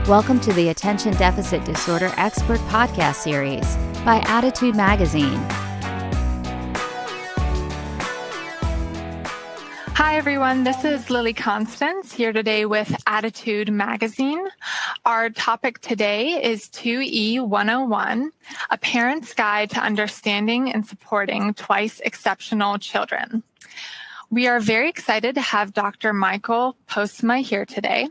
Welcome to the Attention Deficit Disorder Expert Podcast Series by Attitude Magazine. Hi, everyone. This is Lily Constance here today with Attitude Magazine. Our topic today is 2E 101, A Parent's Guide to Understanding and Supporting Twice Exceptional Children. We are very excited to have Dr. Michael Postma here today.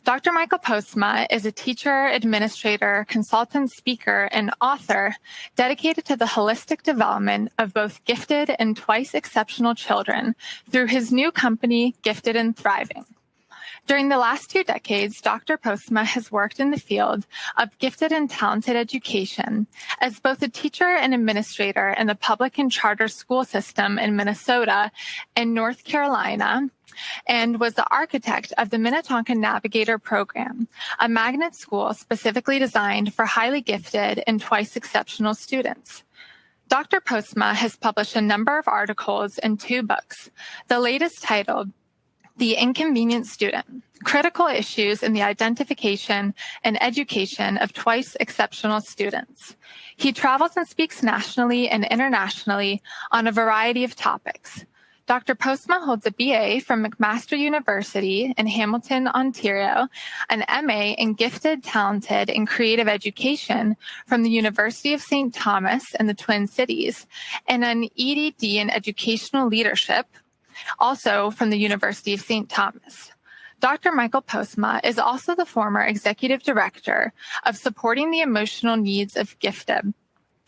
Dr. Michael Postma is a teacher, administrator, consultant, speaker, and author dedicated to the holistic development of both gifted and twice exceptional children through his new company, Gifted and Thriving. During the last 2 decades, Dr. Postma has worked in the field of gifted and talented education as both a teacher and administrator in the public and charter school system in Minnesota and North Carolina, and was the architect of the Minnetonka Navigator Program, a magnet school specifically designed for highly gifted and twice exceptional students. Dr. Postma has published a number of articles and 2 books, the latest titled The Inconvenient Student: Critical Issues in the Identification and Education of Twice Exceptional Students. He travels and speaks nationally and internationally on a variety of topics. Dr. Postma holds a BA from McMaster University in Hamilton, Ontario, an MA in Gifted, Talented, and Creative Education from the University of St. Thomas in the Twin Cities, and an EDD in Educational Leadership, also from the University of St. Thomas. Dr. Michael Postma is also the former executive director of Supporting the Emotional Needs of Gifted,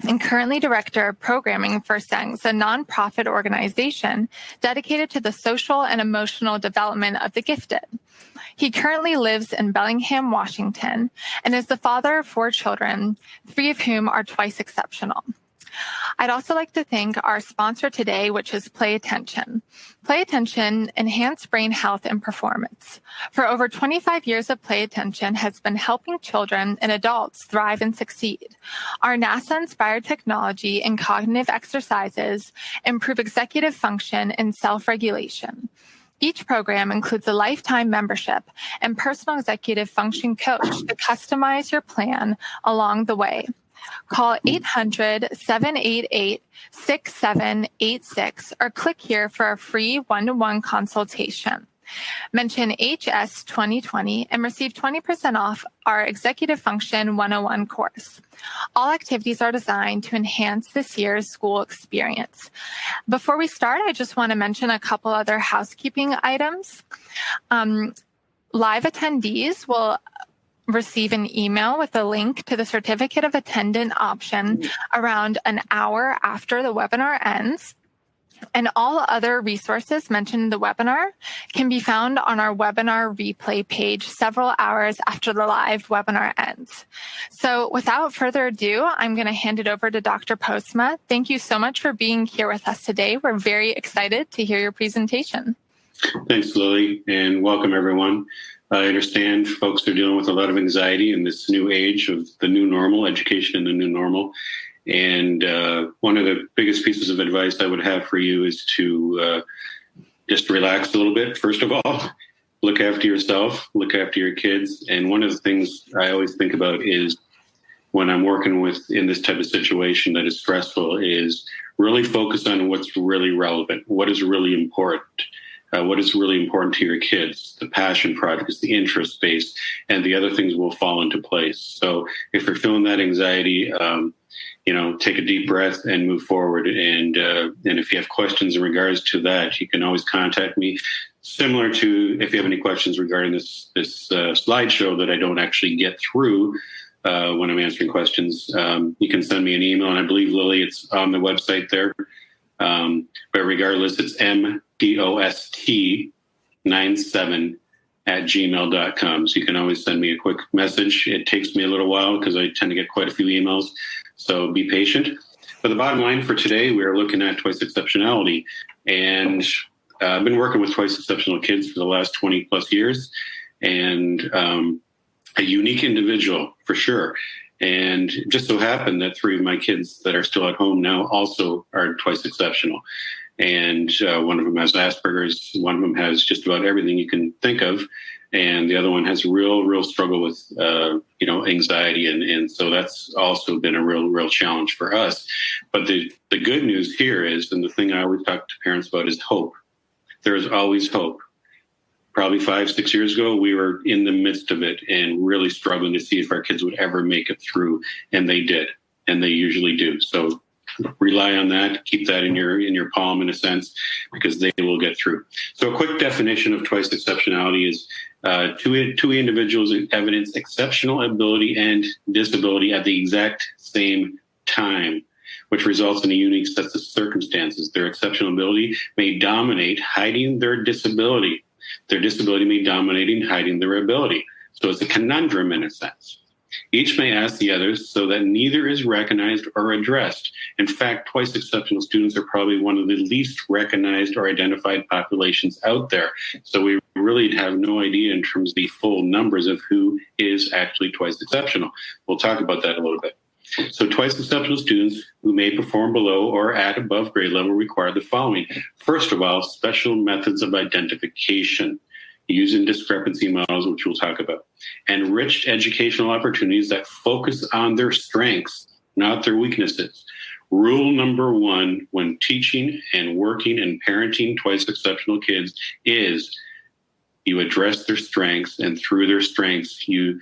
and currently director of programming for SENGS, a nonprofit organization dedicated to the social and emotional development of the gifted. He currently lives in Bellingham, Washington, and is the father of 4 children, 3 of whom are twice exceptional. I'd also like to thank our sponsor today, which is Play Attention. Play Attention enhance brain health and performance. For over 25 years of Play Attention has been helping children and adults thrive and succeed. Our NASA-inspired technology and cognitive exercises improve executive function and self-regulation. Each program includes a lifetime membership and personal executive function coach to customize your plan along the way. Call 800-788-6786 or click here for a free one-to-one consultation. Mention HS 2020 and receive 20% off our Executive Function 101 course. All activities are designed to enhance this year's school experience. Before we start, I just want to mention a couple other housekeeping items. Live attendees will receive an email with a link to the certificate of attendant option around an hour after the webinar ends. And all other resources mentioned in the webinar can be found on our webinar replay page several hours after the live webinar ends. So without further ado, I'm going to hand it over to Dr. Postma. Thank you so much for being here with us today. We're very excited to hear your presentation. Thanks, Lily, and welcome everyone. I understand folks are dealing with a lot of anxiety in this new age of the new normal, education in the new normal. And one of the biggest pieces of advice I would have for you is to just relax a little bit. First of all, look after yourself, look after your kids. And one of the things I always think about is when I'm working with in this type of situation that is stressful is really focus on what's really relevant, what is really important. What is really important to your kids, the passion projects, the interest base, and the other things will fall into place. So if you're feeling that anxiety, take a deep breath and move forward. And if you have questions in regards to that, you can always contact me. Similar to if you have any questions regarding this slideshow that I don't actually get through when I'm answering questions, you can send me an email. And I believe, Lily, it's on the website there. But regardless, it's mpost97@gmail.com. So you can always send me a quick message. It takes me a little while because I tend to get quite a few emails. So be patient. But the bottom line for today, we are looking at twice exceptionality. And I've been working with twice exceptional kids for the last 20 plus years. And a unique individual for sure. And it just so happened that 3 of my kids that are still at home now also are twice exceptional. And one of them has Asperger's. One of them has just about everything you can think of. and the other one has real struggle with, anxiety. And so that's also been a real challenge for us. But the good news here is, and the thing I always talk to parents about, is hope. There is always hope. Probably 5-6 years ago, we were in the midst of it and really struggling to see if our kids would ever make it through. And they did. And they usually do. So rely on that. Keep that in your palm, in a sense, because they will get through. So a quick definition of twice exceptionality is two individuals evidence exceptional ability and disability at the exact same time, which results in a unique set of circumstances. Their exceptional ability may dominate hiding their disability. Their disability may dominate in hiding their ability. So it's a conundrum in a sense. Each may ask the others so that neither is recognized or addressed. In fact, twice exceptional students are probably one of the least recognized or identified populations out there. So we really have no idea in terms of the full numbers of who is actually twice exceptional. We'll talk about that a little bit. So twice exceptional students who may perform below or at above grade level require the following. First of all, special methods of identification using discrepancy models, which we'll talk about. Enriched educational opportunities that focus on their strengths, not their weaknesses. Rule number one when teaching and working and parenting twice exceptional kids is you address their strengths, and through their strengths, you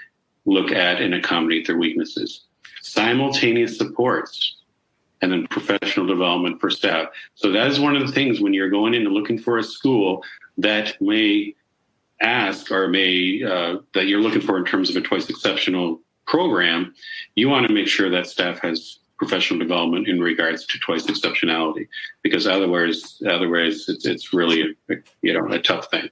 look at and accommodate their weaknesses. Simultaneous supports, and then professional development for staff. So that is one of the things when you're going in and looking for a school that may ask or that you're looking for in terms of a twice exceptional program, you want to make sure that staff has professional development in regards to twice exceptionality, because otherwise it's really a tough thing.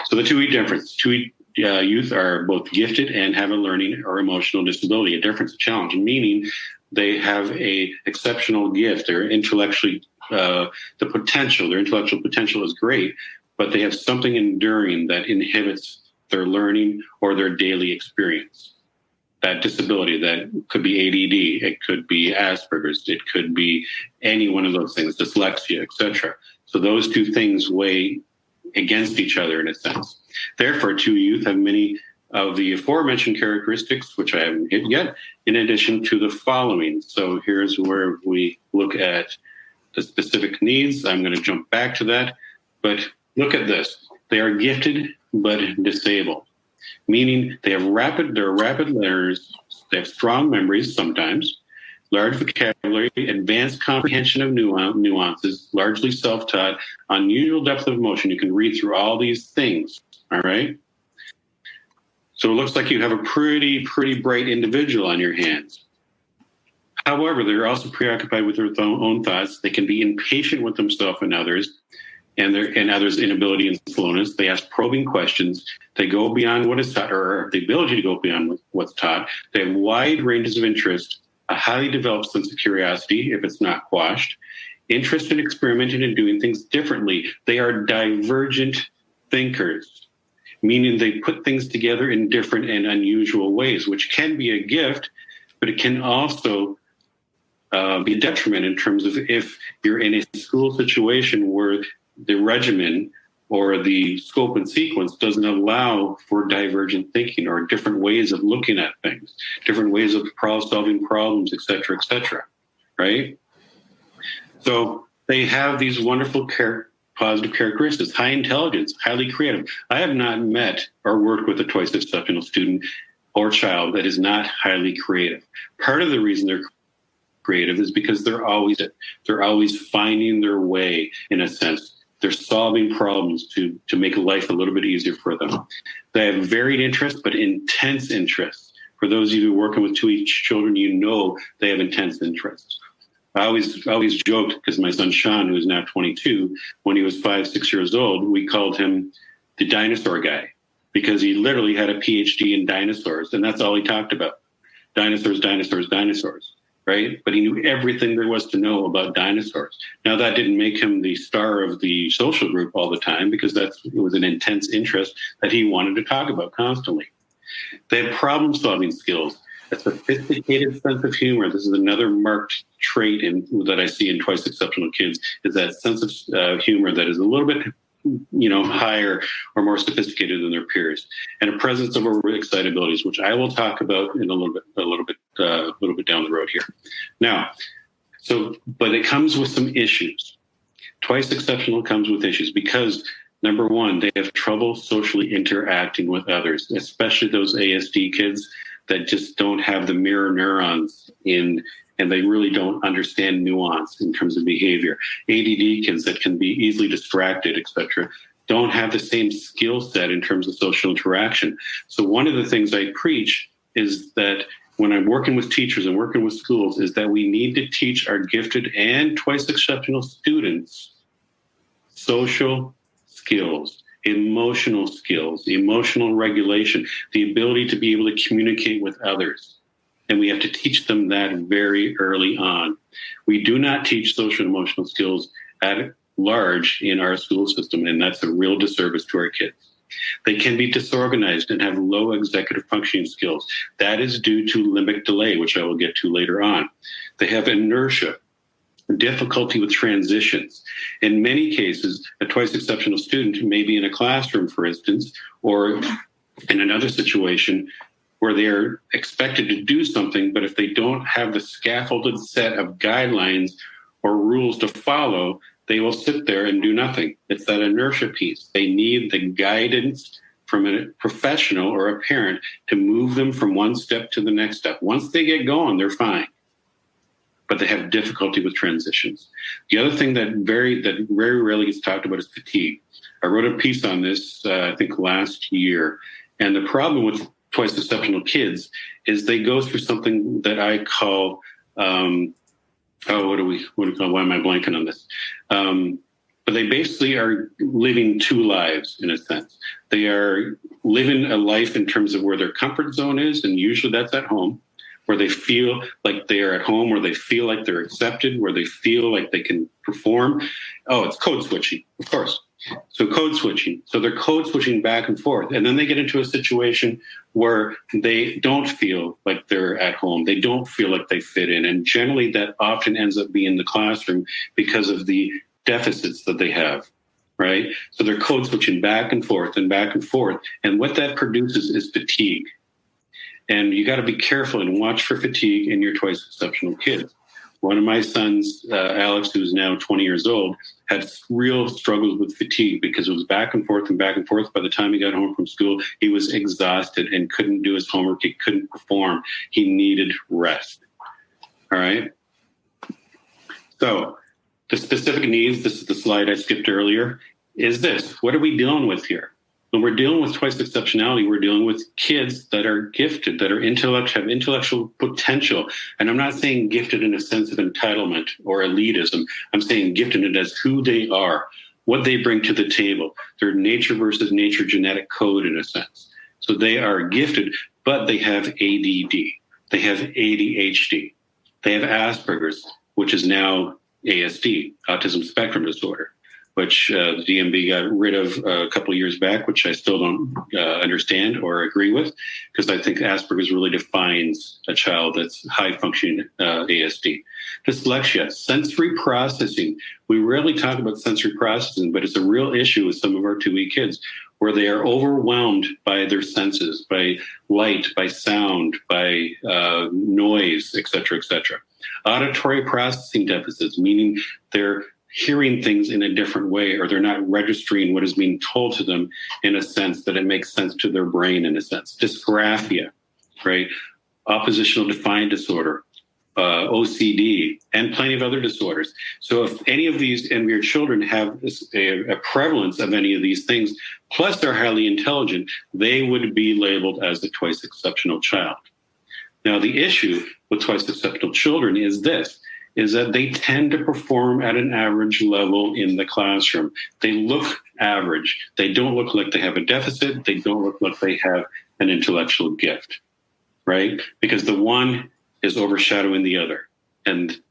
So the 2E difference: 2E youth are both gifted and have a learning or emotional disability, a difference, a challenge, meaning they have a exceptional gift. They're intellectually, their intellectual potential is great, but they have something enduring that inhibits their learning or their daily experience. That disability, that could be ADD, it could be Asperger's, it could be any one of those things, dyslexia, etc. So those two things weigh against each other in a sense. Therefore, 2E youth have many of the aforementioned characteristics, which I haven't hit yet, in addition to the following. So here's where we look at the specific needs. I'm going to jump back to that, but look at this. They are gifted but disabled, meaning they're rapid learners, they have strong memories sometimes, large vocabulary, advanced comprehension of nuances, largely self-taught, unusual depth of emotion. You can read through all these things, all right? So it looks like you have a pretty bright individual on your hands. However, they're also preoccupied with their own thoughts. They can be impatient with themselves and others, and others' inability and slowness. They ask probing questions. They go beyond what is taught, or the ability to go beyond what's taught. They have wide ranges of interest, a highly developed sense of curiosity, if it's not quashed, interest in experimenting and doing things differently. They are divergent thinkers, meaning they put things together in different and unusual ways, which can be a gift, but it can also be a detriment in terms of if you're in a school situation where the regimen or the scope and sequence doesn't allow for divergent thinking or different ways of looking at things, different ways of solving problems, et cetera, right? So they have these wonderful positive characteristics: high intelligence, highly creative. I have not met or worked with a twice exceptional student or child that is not highly creative. Part of the reason they're creative is because they're always finding their way, in a sense. They're solving problems to make life a little bit easier for them. They have varied interests, but intense interests. For those of you working with 2E children, you know they have intense interests. I always joked, because my son Sean, who is now 22, when he was 5-6 years old, we called him the dinosaur guy, because he literally had a PhD in dinosaurs, and that's all he talked about. Dinosaurs, right? But he knew everything there was to know about dinosaurs. Now, that didn't make him the star of the social group all the time, because it was an intense interest that he wanted to talk about constantly. They have problem-solving skills, a sophisticated sense of humor. This is another marked trait that I see in twice exceptional kids, is that sense of humor that is a little bit higher or more sophisticated than their peers, and a presence of overexcitabilities, which I will talk about in a little bit down the road here. Now, but it comes with some issues. Twice exceptional comes with issues because, number one, they have trouble socially interacting with others, especially those ASD kids that just don't have the mirror neurons and they really don't understand nuance in terms of behavior. ADD kids that can be easily distracted, etc., don't have the same skill set in terms of social interaction. So one of the things I preach is that when I'm working with teachers and working with schools is that we need to teach our gifted and twice exceptional students social skills, emotional regulation, the ability to be able to communicate with others. And we have to teach them that very early on. We do not teach social and emotional skills at large in our school system, and that's a real disservice to our kids. They can be disorganized and have low executive functioning skills. That is due to limbic delay, which I will get to later on. They have inertia, difficulty with transitions. In many cases, a twice exceptional student may be in a classroom, for instance, or in another situation where they're expected to do something, but if they don't have the scaffolded set of guidelines or rules to follow, they will sit there and do nothing. It's that inertia piece. They need the guidance from a professional or a parent to move them from one step to the next step. Once they get going, they're fine, but they have difficulty with transitions. The other thing that very rarely gets talked about is fatigue. I wrote a piece on this, I think last year, and the problem with twice exceptional kids is they go through something that I call, why am I blanking on this? But they basically are living two lives in a sense. They are living a life in terms of where their comfort zone is, and usually that's at home, where they feel like they are at home, where they feel like they're accepted, where they feel like they can perform. Oh, it's code switching, of course. So code switching. So they're code switching back and forth. And then they get into a situation where they don't feel like they're at home. They don't feel like they fit in. And generally that often ends up being the classroom because of the deficits that they have, right? So they're code switching back and forth and back and forth. And what that produces is fatigue. And you got to be careful and watch for fatigue in your twice exceptional kids. One of my sons, Alex, who's now 20 years old, had real struggles with fatigue because it was back and forth and back and forth. By the time he got home from school, he was exhausted and couldn't do his homework. He couldn't perform. He needed rest. All right. So the specific needs, this is the slide I skipped earlier, is this. What are we dealing with here? When we're dealing with twice exceptionality, we're dealing with kids that are gifted, that are have intellectual potential. And I'm not saying gifted in a sense of entitlement or elitism. I'm saying gifted as who they are, what they bring to the table, their nature versus nature genetic code in a sense. So they are gifted, but they have ADD. They have ADHD. They have Asperger's, which is now ASD, autism spectrum disorder, which the DMV got rid of a couple of years back, which I still don't understand or agree with, because I think Asperger's really defines a child that's high-functioning ASD. Dyslexia, sensory processing. We rarely talk about sensory processing, but it's a real issue with some of our 2E kids, where they are overwhelmed by their senses, by light, by sound, by noise, et cetera, et cetera. Auditory processing deficits, meaning they're hearing things in a different way, or they're not registering what is being told to them in a sense that it makes sense to their brain in a sense. Dysgraphia, right? Oppositional defiant disorder, OCD, and plenty of other disorders. So if any of these and your children have a prevalence of any of these things, plus they're highly intelligent, they would be labeled as a twice exceptional child. Now, the issue with twice exceptional children is this, is that they tend to perform at an average level in the classroom. They look average. They don't look like they have a deficit. They don't look like they have an intellectual gift, right? Because the one is overshadowing the other, and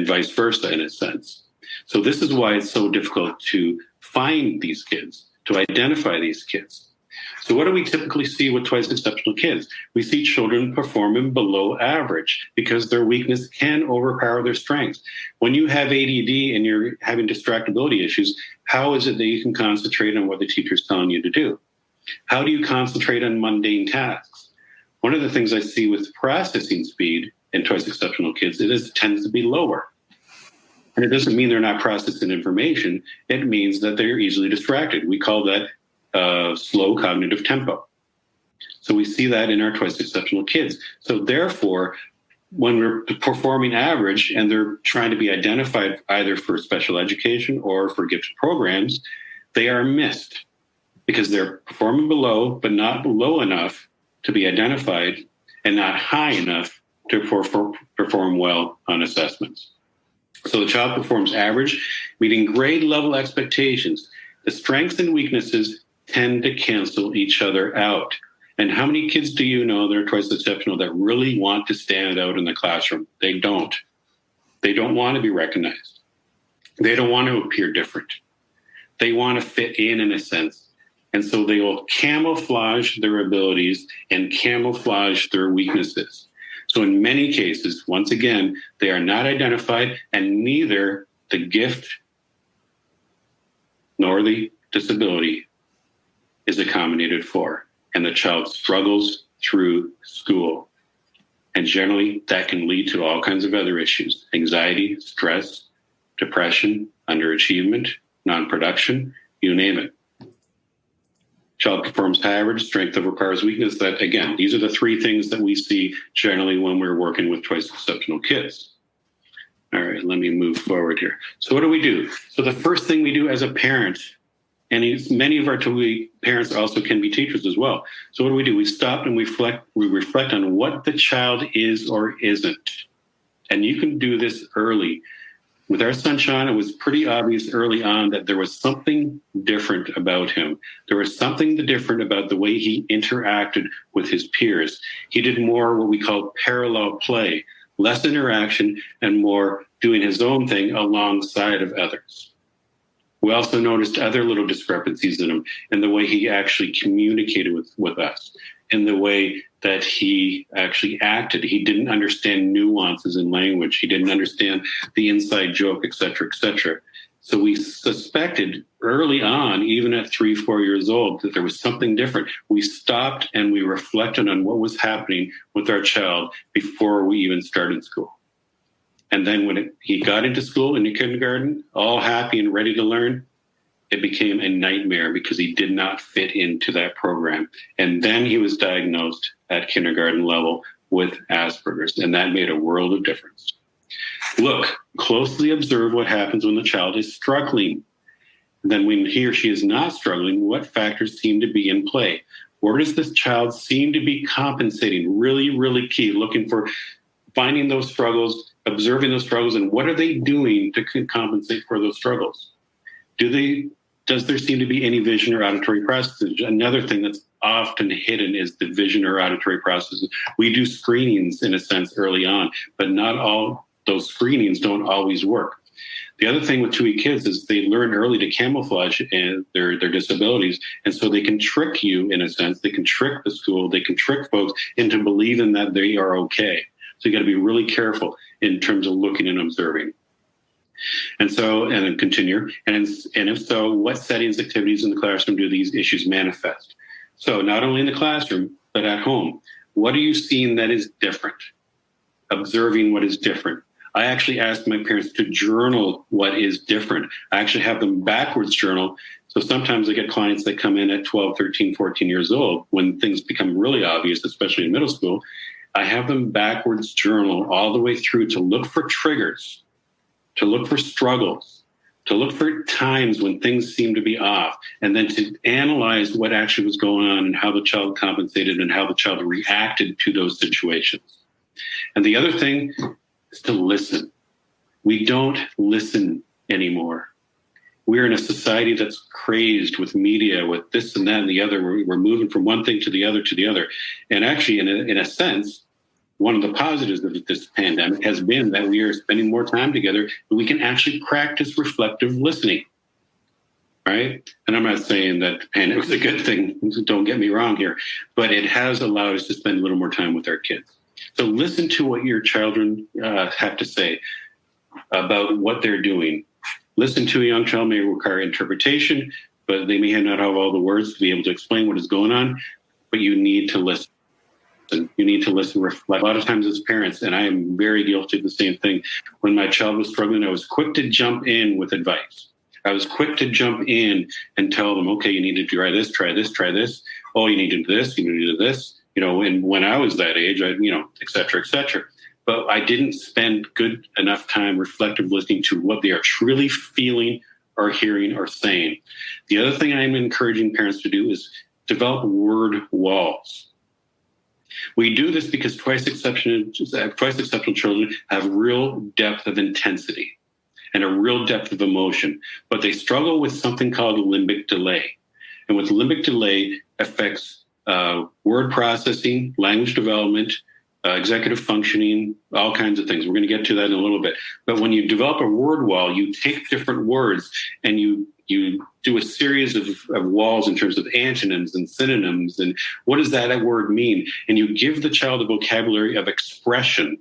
vice versa in a sense. So this is why it's so difficult to find these kids, to identify these kids. So what do we typically see with twice exceptional kids? We see children performing below average because their weakness can overpower their strengths. When you have ADD and you're having distractibility issues, how is it that you can concentrate on what the teacher's telling you to do? How do you concentrate on mundane tasks? One of the things I see with processing speed in twice exceptional kids, it tends to be lower. And it doesn't mean they're not processing information. It means that they're easily distracted. We call that slow cognitive tempo. So we see that in our twice exceptional kids. So therefore, when we're performing average and they're trying to be identified either for special education or for gifted programs, they are missed because they're performing below, but not low enough to be identified and not high enough to perform well on assessments. So the child performs average, meeting grade level expectations. The strengths and weaknesses tend to cancel each other out. And how many kids do you know that are twice exceptional that really want to stand out in the classroom? They don't. They don't want to be recognized. They don't want to appear different. They want to fit in a sense. And so they will camouflage their abilities and camouflage their weaknesses. So in many cases, once again, they are not identified, and neither the gift nor the disability is accommodated for. And the child struggles through school. And generally, that can lead to all kinds of other issues: anxiety, stress, depression, underachievement, non-production, you name it. Child performs high average, strength overpowers weakness. That, again, these are the three things that we see generally when we're working with twice exceptional kids. All right, let me move forward here. So what do we do? So the first thing we do as a parent, and many of our parents also can be teachers as well. So what do? We stop and we reflect on what the child is or isn't. And you can do this early. With our son, Sean, it was pretty obvious early on that there was something different about him. There was something different about the way he interacted with his peers. He did more what we call parallel play, less interaction and more doing his own thing alongside of others. We also noticed other little discrepancies in him in the way he actually communicated with us, in the way that he actually acted. He didn't understand nuances in language. He didn't understand the inside joke, et cetera, et cetera. So we suspected early on, even at 3-4 years old, that there was something different. We stopped and we reflected on what was happening with our child before we even started school. And then when he got into school in the kindergarten, all happy and ready to learn, it became a nightmare because he did not fit into that program. And then he was diagnosed at kindergarten level with Asperger's, and that made a world of difference. Look, closely observe what happens when the child is struggling. Then when he or she is not struggling, what factors seem to be in play? Where does this child seem to be compensating? Really, really key, looking for finding those struggles, observing those struggles, and what are they doing to compensate for those struggles? Does there seem to be any vision or auditory processes? Another thing that's often hidden is the vision or auditory processes. We do screenings in a sense early on, but not all those screenings don't always work. The other thing with 2E kids is they learn early to camouflage their disabilities, and so they can trick you in a sense. They can trick the school, they can trick folks into believing that they are okay. So you got to be really careful in terms of looking and observing. And then continue. And if so, what settings, activities in the classroom do these issues manifest? So not only in the classroom, but at home. What are you seeing that is different? Observing what is different. I actually ask my parents to journal what is different. I actually have them backwards journal. So sometimes I get clients that come in at 12, 13, 14 years old when things become really obvious, especially in middle school. I have them backwards journal all the way through to look for triggers, to look for struggles, to look for times when things seem to be off, and then to analyze what actually was going on and how the child compensated and how the child reacted to those situations. And the other thing is to listen. We don't listen anymore. We're in a society that's crazed with media, with this and that and the other. We're moving from one thing to the other to the other. And actually, in a sense, one of the positives of this pandemic has been that we are spending more time together and we can actually practice reflective listening. right? And I'm not saying that the pandemic is a good thing. Don't get me wrong here, but it has allowed us to spend a little more time with our kids. So listen to what your children have to say about what they're doing. Listen to a young child may require interpretation, but they may not have all the words to be able to explain what is going on, but you need to listen. You need to listen, reflect. A lot of times as parents, and I am very guilty of the same thing, when my child was struggling, I was quick to jump in with advice. I was quick to jump in and tell them, okay, you need to try this, try this, try this. Oh, you need to do this, you need to do this. And when I was that age, et cetera, et cetera. But I didn't spend good enough time reflective listening to what they are truly feeling or hearing or saying. The other thing I'm encouraging parents to do is develop word walls. We do this because twice exceptional children have real depth of intensity and a real depth of emotion, but they struggle with something called limbic delay. And with limbic delay affects word processing, language development, executive functioning, all kinds of things. We're going to get to that in a little bit. But when you develop a word wall, you take different words and you do a series of walls in terms of antonyms and synonyms and what does that word mean? And you give the child a vocabulary of expression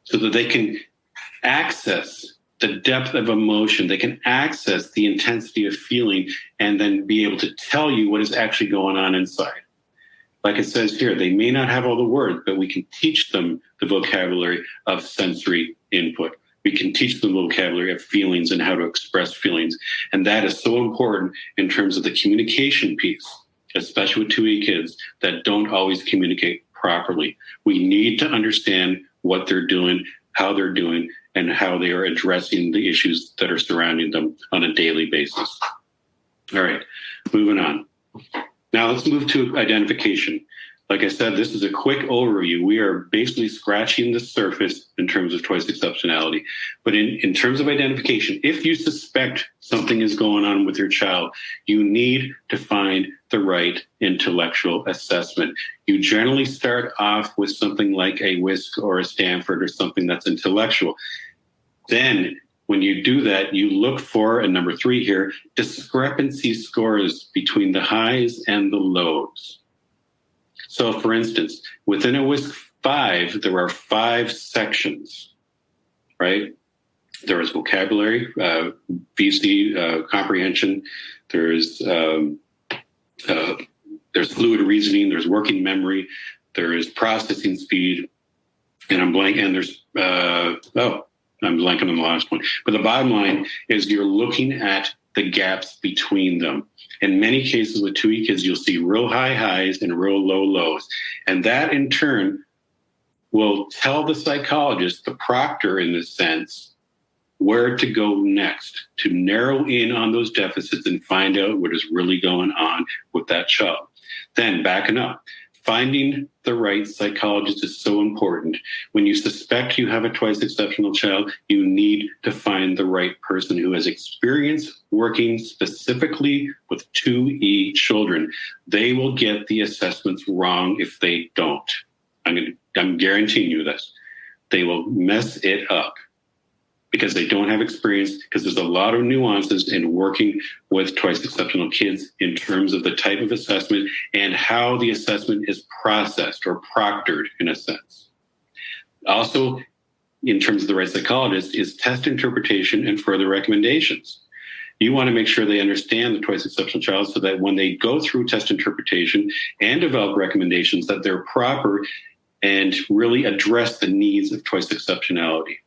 so that they can access the depth of emotion, they can access the intensity of feeling, and then be able to tell you what is actually going on inside. Like it says here, they may not have all the words, but we can teach them the vocabulary of sensory input. We can teach them the vocabulary of feelings and how to express feelings. And that is so important in terms of the communication piece, especially with 2E kids that don't always communicate properly. We need to understand what they're doing, how they're doing, and how they are addressing the issues that are surrounding them on a daily basis. All right, moving on. Now let's move to identification. Like I said, this is a quick overview. We are basically scratching the surface in terms of twice exceptionality. But in terms of identification, if you suspect something is going on with your child, you need to find the right intellectual assessment. You generally start off with something like a WISC or a Stanford or something that's intellectual. Then when you do that, you look for, and number 3 here, discrepancy scores between the highs and the lows. So, for instance, within a WISC 5, there are 5 sections, right? There is vocabulary, VC, comprehension. There's fluid reasoning. There's working memory. There is processing speed, and I'm blanking. And there's I'm blanking on the last one. But the bottom line is you're looking at the gaps between them. In many cases with 2E kids, you'll see real high highs and real low lows. And that in turn will tell the psychologist, the proctor in this sense, where to go next to narrow in on those deficits and find out what is really going on with that child. Then backing up. Finding the right psychologist is so important. When you suspect you have a twice exceptional child, you need to find the right person who has experience working specifically with 2E children. They will get the assessments wrong if they don't. I'm guaranteeing you this. They will mess it up because they don't have experience, because there's a lot of nuances in working with twice exceptional kids in terms of the type of assessment and how the assessment is processed or proctored in a sense. Also, in terms of the right psychologist, is test interpretation and further recommendations. You want to make sure they understand the twice exceptional child so that when they go through test interpretation and develop recommendations, that they're proper and really address the needs of twice exceptionality.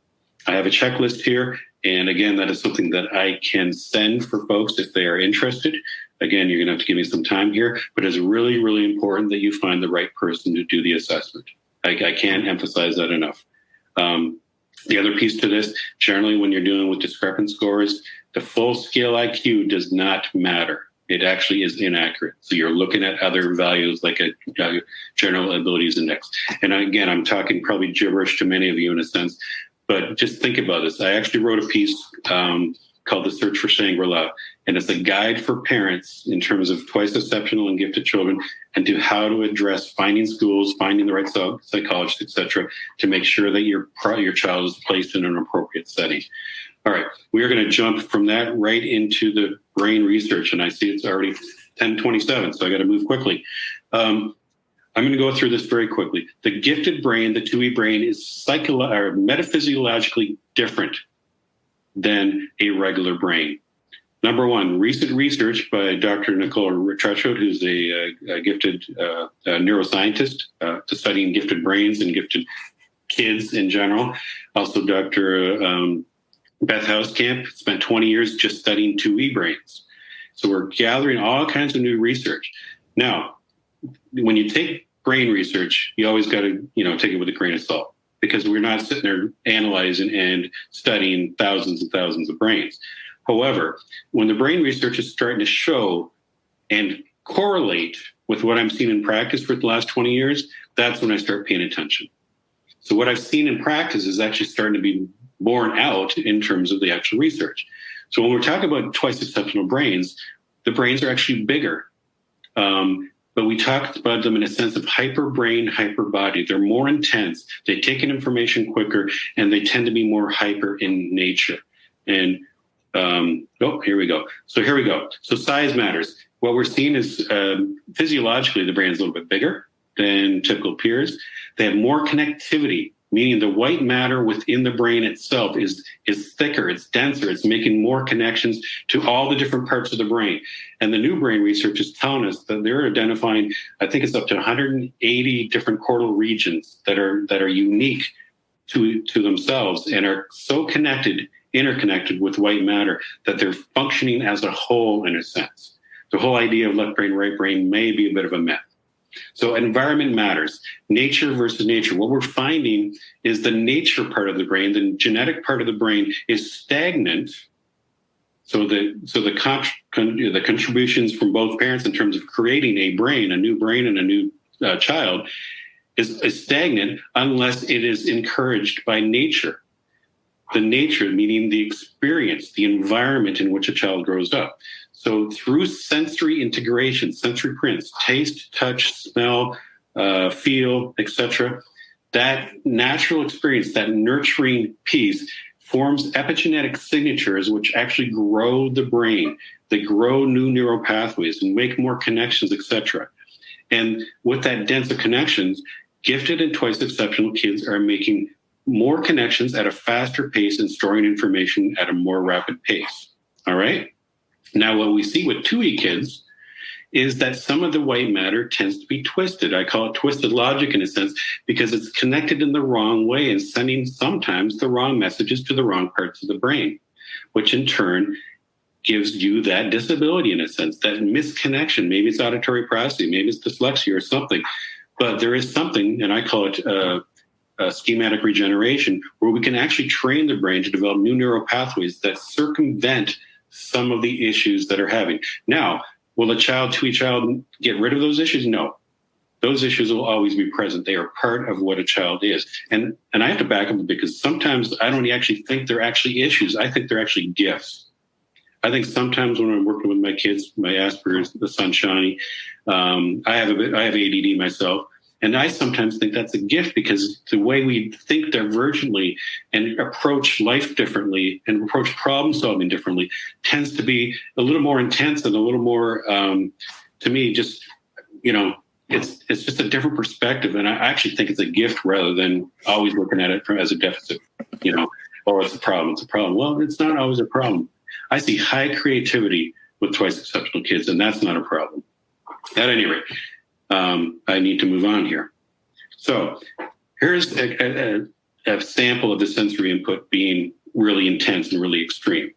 I have a checklist here, and again, that is something that I can send for folks if they are interested. Again, you're going to have to give me some time here, but it's really, really important that you find the right person to do the assessment. I can't emphasize that enough. The other piece to this, generally when you're dealing with discrepant scores, the full scale IQ does not matter. It actually is inaccurate. So you're looking at other values like a general abilities index. And again, I'm talking probably gibberish to many of you in a sense, but just think about this. I actually wrote a piece called The Search for Shangri-La, and it's a guide for parents in terms of twice exceptional and gifted children and to how to address finding schools, finding the right psychologist, et cetera, to make sure that your child is placed in an appropriate setting. All right, we are going to jump from that right into the brain research, and I see it's already 10:27, so I got to move quickly. I'm going to go through this very quickly. The gifted brain, the 2E brain, is metaphysiologically different than a regular brain. Number one, recent research by Dr. Nicole Retrechot, who's a gifted neuroscientist to studying gifted brains and gifted kids in general. Also, Dr. Beth Hauskamp spent 20 years just studying 2E brains. So we're gathering all kinds of new research. Now, when you take brain research, you always got to, take it with a grain of salt, because we're not sitting there analyzing and studying thousands and thousands of brains. However, when the brain research is starting to show and correlate with what I'm seeing in practice for the last 20 years, that's when I start paying attention. So what I've seen in practice is actually starting to be borne out in terms of the actual research. So when we're talking about twice exceptional brains, the brains are actually bigger. But we talked about them in a sense of hyper brain, hyper body. They're more intense. They take in information quicker, and they tend to be more hyper in nature. And here we go. So size matters. What we're seeing is physiologically, the brain is a little bit bigger than typical peers. They have more connectivity, meaning the white matter within the brain itself is thicker, it's denser, it's making more connections to all the different parts of the brain. And the new brain research is telling us that they're identifying, I think it's up to 180 different cortical regions that are unique to themselves and are so interconnected with white matter that they're functioning as a whole in a sense. The whole idea of left brain, right brain may be a bit of a myth. So environment matters. Nature versus nature. What we're finding is the nature part of the brain, the genetic part of the brain, is stagnant. So the contributions from both parents in terms of creating a new brain and a new child is stagnant unless it is encouraged by nature. The nature, meaning the experience, the environment in which a child grows up. So through sensory integration, sensory prints, taste, touch, smell, feel, etc., that natural experience, that nurturing piece, forms epigenetic signatures which actually grow the brain. They grow new neural pathways and make more connections, etc. And with that dense of connections, gifted and twice exceptional kids are making more connections at a faster pace and storing information at a more rapid pace. All right? Now, what we see with 2E kids is that some of the white matter tends to be twisted. I call it twisted logic in a sense because it's connected in the wrong way and sending sometimes the wrong messages to the wrong parts of the brain, which in turn gives you that disability in a sense, that misconnection. Maybe it's auditory processing, maybe it's dyslexia or something. But there is something, and I call it schematic regeneration, where we can actually train the brain to develop new neural pathways that circumvent some of the issues that are having. Now, will a 2E child get rid of those issues? No. Those issues will always be present. They are part of what a child is. And I have to back up because sometimes I don't actually think they're actually issues. I think they're actually gifts. I think sometimes when I'm working with my kids, my Asperger's, the sunshiny, I have ADD myself. And I sometimes think that's a gift because the way we think divergently and approach life differently and approach problem solving differently tends to be a little more intense and a little more, to me, just, it's just a different perspective. And I actually think it's a gift rather than always looking at it as a deficit, or it's a problem. It's a problem. Well, it's not always a problem. I see high creativity with twice exceptional kids, and that's not a problem. At any rate, I need to move on here. So here's a sample of the sensory input being really intense and really extreme.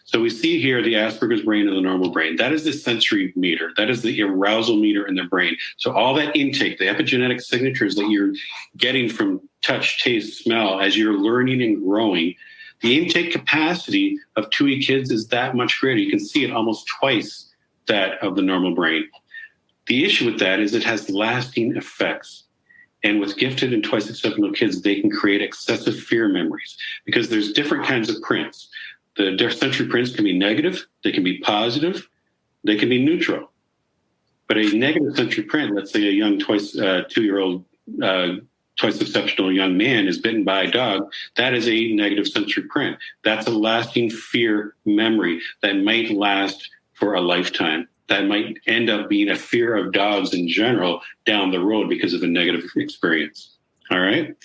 So we see here the Asperger's brain and the normal brain. That is the sensory meter. That is the arousal meter in the brain. So all that intake, the epigenetic signatures that you're getting from touch, taste, smell, as you're learning and growing, the intake capacity of 2E kids is that much greater. You can see it almost twice that of the normal brain. The issue with that is it has lasting effects. And with gifted and twice exceptional kids, they can create excessive fear memories because there's different kinds of prints. The sensory prints can be negative, they can be positive, they can be neutral. But a negative sensory print, let's say a young 2-year-old twice exceptional young man is bitten by a dog, that is a negative sensory print. That's a lasting fear memory that might last for a lifetime. That might end up being a fear of dogs in general down the road because of a negative experience. All right.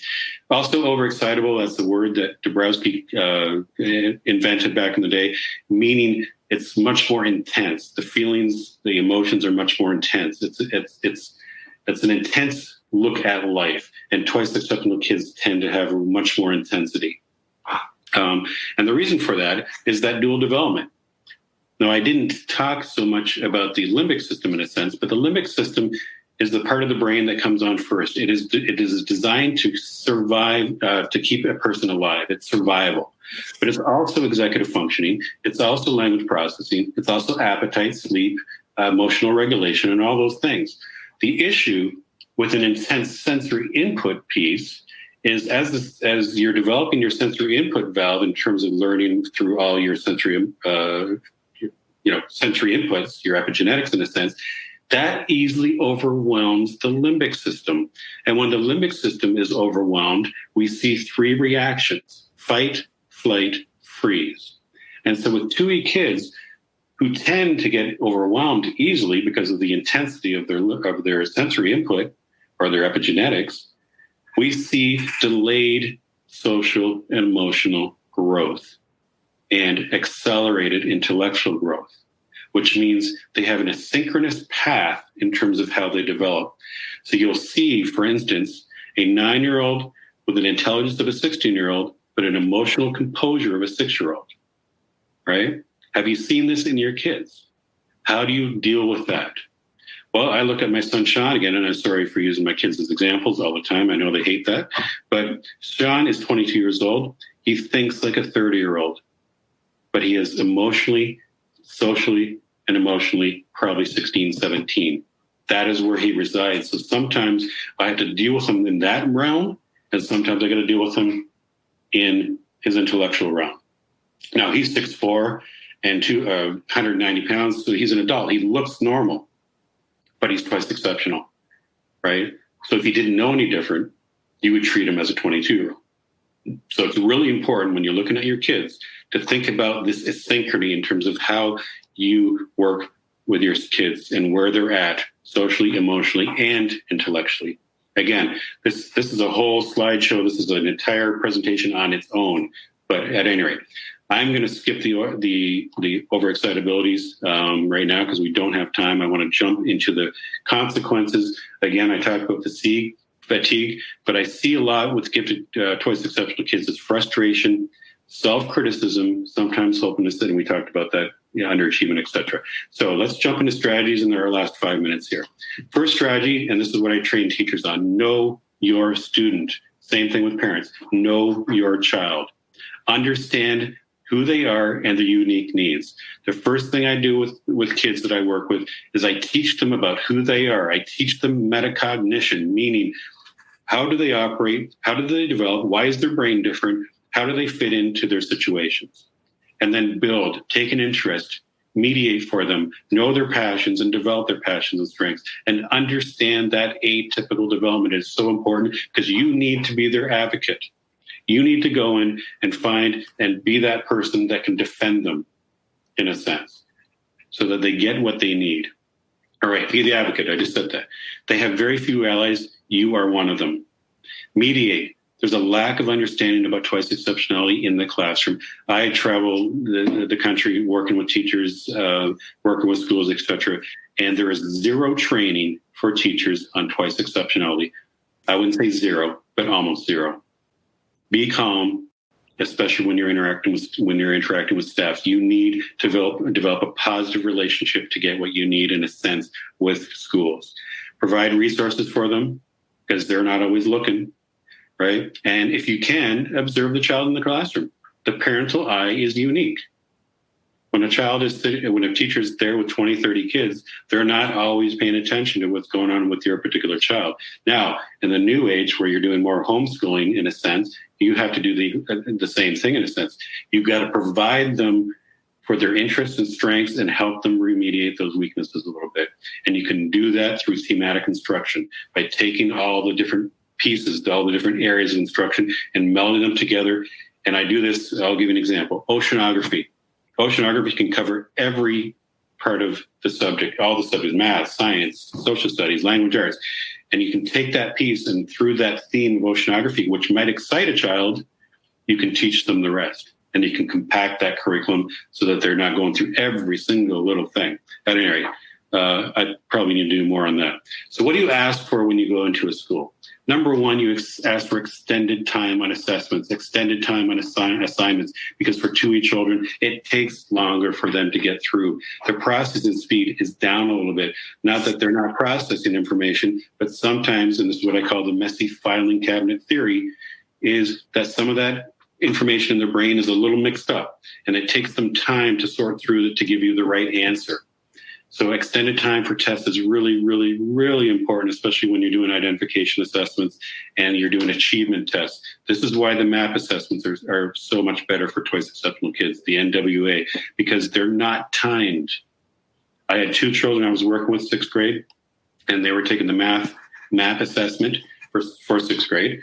Also, overexcitable, that's the word that Dabrowski invented back in the day, meaning it's much more intense. The feelings, the emotions are much more intense. It's an intense look at life, and twice exceptional kids tend to have much more intensity. And the reason for that is that dual development. Now, I didn't talk so much about the limbic system in a sense, but the limbic system is the part of the brain that comes on first. It is designed to survive, to keep a person alive. It's survival. But it's also executive functioning. It's also language processing. It's also appetite, sleep, emotional regulation, and all those things. The issue with an intense sensory input piece is as you're developing your sensory input valve in terms of learning through all your sensory inputs, your epigenetics in a sense, that easily overwhelms the limbic system. And when the limbic system is overwhelmed, we see three reactions: fight, flight, freeze. And so with 2E kids who tend to get overwhelmed easily because of the intensity of their sensory input or their epigenetics, we see delayed social and emotional growth and accelerated intellectual growth, which means they have an asynchronous path in terms of how they develop. So you'll see, for instance, a 9-year-old with an intelligence of a 16-year-old, but an emotional composure of a 6-year-old, right? Have you seen this in your kids? How do you deal with that? Well, I look at my son, Sean, again, and I'm sorry for using my kids as examples all the time. I know they hate that. But Sean is 22 years old. He thinks like a 30-year-old, but he is emotionally, socially, and emotionally probably 16, 17. That is where he resides. So sometimes I have to deal with him in that realm, and sometimes I got to deal with him in his intellectual realm. Now, he's 6'4" and 190 pounds, so he's an adult. He looks normal, but he's twice exceptional, right? So if he didn't know any different, you would treat him as a 22-year-old. So it's really important when you're looking at your kids to think about this asynchrony in terms of how you work with your kids and where they're at socially, emotionally, and intellectually. Again, this is a whole slideshow. This is an entire presentation on its own. But at any rate, I'm going to skip the overexcitabilities right now because we don't have time. I want to jump into the consequences. Again, I talked about fatigue, but I see a lot with gifted twice exceptional kids is frustration, self-criticism, sometimes hopelessness, and we talked about that, underachievement, etc. So let's jump into strategies in our last 5 minutes here. First strategy, and this is what I train teachers on: know your student. Same thing with parents. Know your child. Understand who they are and their unique needs. The first thing I do with kids that I work with is I teach them about who they are. I teach them metacognition, meaning how do they operate? How do they develop? Why is their brain different? How do they fit into their situations? And then build, take an interest, mediate for them, know their passions and develop their passions and strengths, and understand that atypical development is so important because you need to be their advocate. You need to go in and find and be that person that can defend them, in a sense, so that they get what they need. All right, be the advocate. I just said that. They have very few allies. You are one of them. Mediate. There's a lack of understanding about twice exceptionality in the classroom. I travel the country working with teachers, working with schools, etc., and there is zero training for teachers on twice exceptionality. I wouldn't say zero, but almost zero. Be calm, especially when you're interacting with staff. You need to develop a positive relationship to get what you need, in a sense, with schools. Provide resources for them because they're not always looking, right? And if you can, observe the child in the classroom. The parental eye is unique. When a teacher is there with 20, 30 kids, they're not always paying attention to what's going on with your particular child. Now, in the new age where you're doing more homeschooling, in a sense, you have to do the same thing, in a sense. You've got to provide them for their interests and strengths and help them remediate those weaknesses a little bit. And you can do that through thematic instruction by taking all the different pieces, all the different areas of instruction and melding them together. And I do this, I'll give you an example. Oceanography. Oceanography can cover every part of the subject, all the subjects, math, science, social studies, language arts. And you can take that piece and through that theme of oceanography, which might excite a child, you can teach them the rest. And you can compact that curriculum so that they're not going through every single little thing. At any rate, I probably need to do more on that. So what do you ask for when you go into a school? Number one, you ask for extended time on assessments, extended time on assignments, because for 2E children, it takes longer for them to get through. Their processing speed is down a little bit. Not that they're not processing information, but sometimes, and this is what I call the messy filing cabinet theory, is that some of that information in their brain is a little mixed up, and it takes them time to sort through it to give you the right answer. So extended time for tests is really, really, really important, especially when you're doing identification assessments and you're doing achievement tests. This is why the MAP assessments are so much better for twice exceptional kids, the NWA, because they're not timed. I had 2 children I was working with 6th grade, and they were taking the MAP assessment for 6th grade.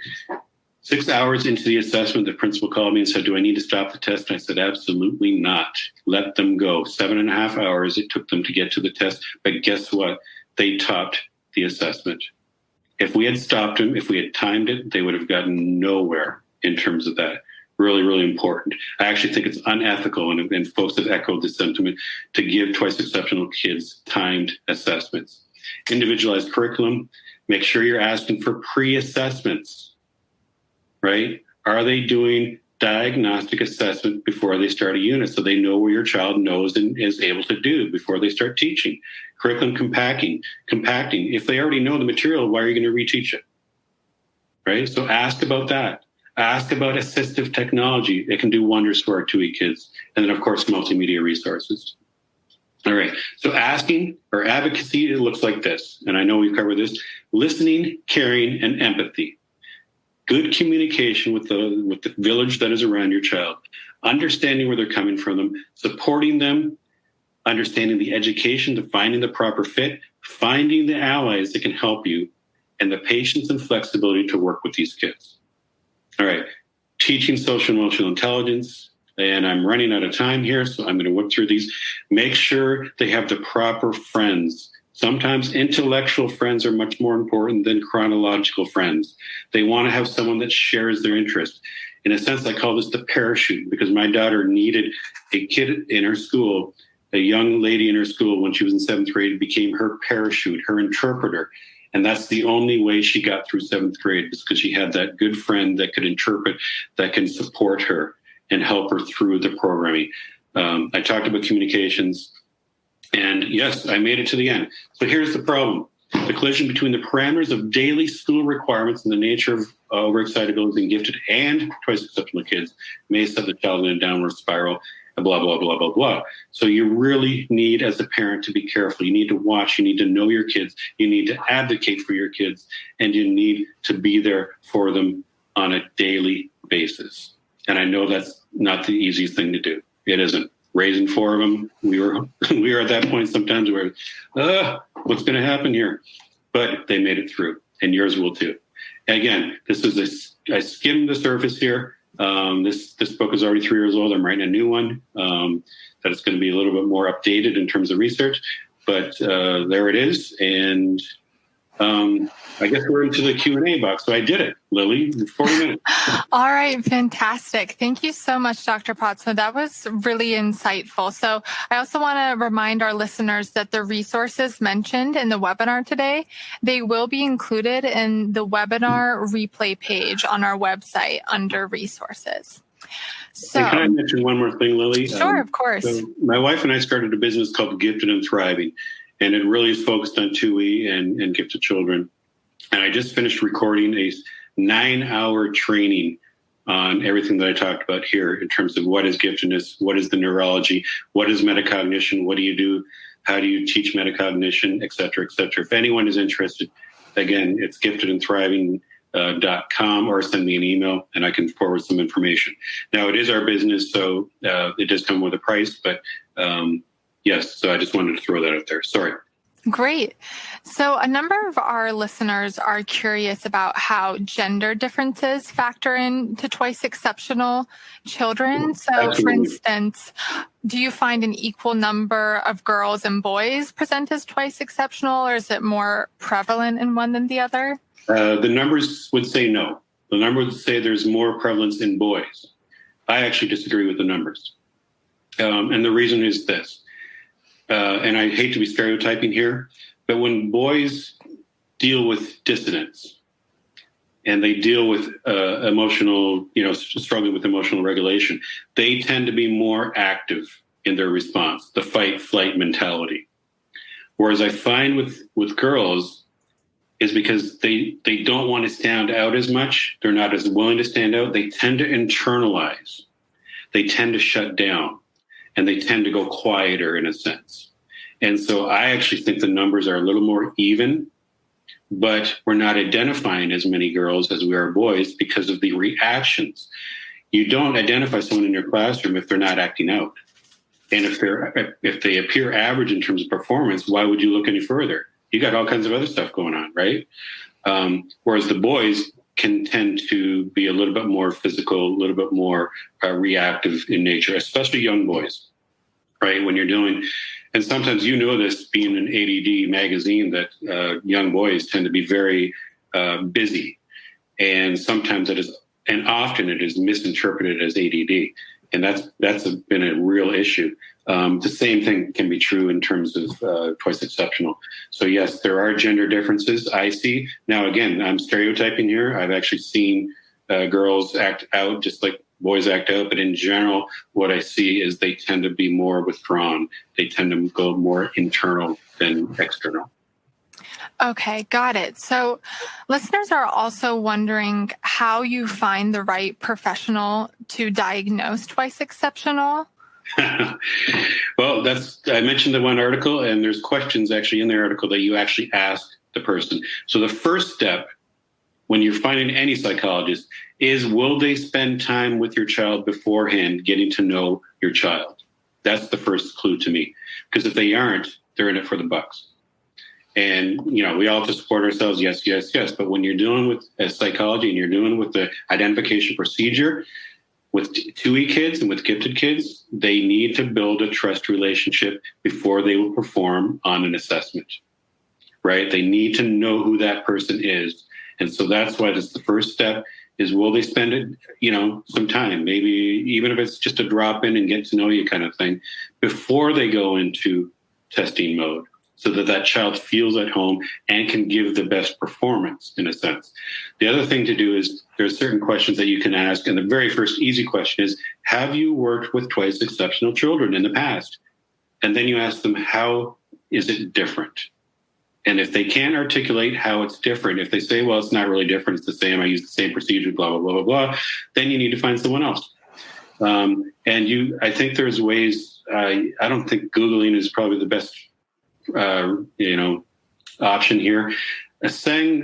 6 hours into the assessment, the principal called me and said, "Do I need to stop the test?" And I said, "Absolutely not. Let them go." 7.5 hours it took them to get to the test. But guess what? They topped the assessment. If we had stopped them, if we had timed it, they would have gotten nowhere in terms of that. Really, really important. I actually think it's unethical, and folks have echoed this sentiment, to give twice exceptional kids timed assessments. Individualized curriculum. Make sure you're asking for pre-assessments. Right? Are they doing diagnostic assessment before they start a unit so they know where your child knows and is able to do before they start teaching? Curriculum compacting. If they already know the material, why are you going to reteach it? Right? So ask about that. Ask about assistive technology. It can do wonders for our 2E kids. And then, of course, multimedia resources. All right. So asking or advocacy, it looks like this. And I know we've covered this. Listening, caring, and empathy. Good communication with the village that is around your child, understanding where they're coming from, supporting them, understanding the education, to finding the proper fit, finding the allies that can help you, and the patience and flexibility to work with these kids. All right, teaching social emotional intelligence, and I'm running out of time here, so I'm going to whip through these. Make sure they have the proper friends. Sometimes intellectual friends are much more important than chronological friends. They want to have someone that shares their interest. In a sense, I call this the parachute, because my daughter needed a kid in her school, a young lady in her school when she was in 7th grade, became her parachute, her interpreter. And that's the only way she got through 7th grade, is because she had that good friend that could interpret, that can support her and help her through the programming. I talked about communications. And yes, I made it to the end. So here's the problem. The collision between the parameters of daily school requirements and the nature of overexcitability in gifted and twice exceptional kids may set the child in a downward spiral, blah, blah, blah, blah, blah. So you really need, as a parent, to be careful. You need to watch. You need to know your kids. You need to advocate for your kids. And you need to be there for them on a daily basis. And I know that's not the easiest thing to do. It isn't. Raising 4 of them, we were at that point sometimes where, what's going to happen here? But they made it through, and yours will too. And again, I skimmed the surface here. This book is already 3 years old. I'm writing a new one that is going to be a little bit more updated in terms of research. But there it is, and I guess we're into the Q&A box. So I did it, Lily, in 40 minutes. All right, fantastic. Thank you so much, Dr. Postma. That was really insightful. So I also want to remind our listeners that the resources mentioned in the webinar today, they will be included in the webinar replay page on our website under resources. So, and can I mention one more thing, Lily? Sure, of course. So my wife and I started a business called Gifted and Thriving, and it really is focused on 2E and gifted children. And I just finished recording a 9-hour training on everything that I talked about here in terms of what is giftedness, what is the neurology, what is metacognition, what do you do, how do you teach metacognition, et cetera, et cetera. If anyone is interested, again, it's giftedandthriving.com, or send me an email and I can forward some information. Now, it is our business, so it does come with a price, but yes, so I just wanted to throw that out there. Sorry. Great. So a number of our listeners are curious about how gender differences factor into twice exceptional children. So, for Absolutely. instance, do you find an equal number of girls and boys present as twice exceptional, or is it more prevalent in one than the other? The numbers would say no. The numbers would say there's more prevalence in boys. I actually disagree with the numbers. And the reason is this. And I hate to be stereotyping here, but when boys deal with dissonance and they deal with emotional, struggling with emotional regulation, they tend to be more active in their response, the fight flight mentality. Whereas I find with girls is because they don't want to stand out as much. They're not as willing to stand out. They tend to internalize. They tend to shut down. And they tend to go quieter in a sense. And so I actually think the numbers are a little more even, but we're not identifying as many girls as we are boys because of the reactions. You don't identify someone in your classroom if they're not acting out. And if they appear average in terms of performance, why would you look any further? You got all kinds of other stuff going on, right? Whereas the boys can tend to be a little bit more physical, a little bit more reactive in nature, especially young boys, right? When you're doing, and sometimes you know this being an ADD magazine, that young boys tend to be very busy. And sometimes often it is misinterpreted as ADD. And that's been a real issue. The same thing can be true in terms of twice exceptional. So yes, there are gender differences I see. Now, again, I'm stereotyping here. I've actually seen girls act out just like boys act out. But in general, what I see is they tend to be more withdrawn. They tend to go more internal than external. Okay, got it. So listeners are also wondering how you find the right professional to diagnose twice exceptional. Well, I mentioned the one article, and there's questions actually in the article that you actually ask the person. So the first step when you're finding any psychologist is, will they spend time with your child beforehand, getting to know your child? That's the first clue to me. Because if they aren't, they're in it for the bucks. And, we all have to support ourselves. Yes, yes, yes. But when you're dealing with psychology and you're dealing with the identification procedure, with 2E kids and with gifted kids, they need to build a trust relationship before they will perform on an assessment, right? They need to know who that person is. And so that's why this is the first step is, will they spend some time, maybe even if it's just a drop in and get to know you kind of thing, before they go into testing mode, so that child feels at home and can give the best performance in a sense. The other thing to do is there's certain questions that you can ask. And the very first easy question is, have you worked with twice exceptional children in the past? And then you ask them, how is it different? And if they can't articulate how it's different, if they say, well, it's not really different, it's the same, I use the same procedure, blah, blah, blah, blah, blah, then you need to find someone else. I think there's ways, I don't think Googling is probably the best option here. The Sang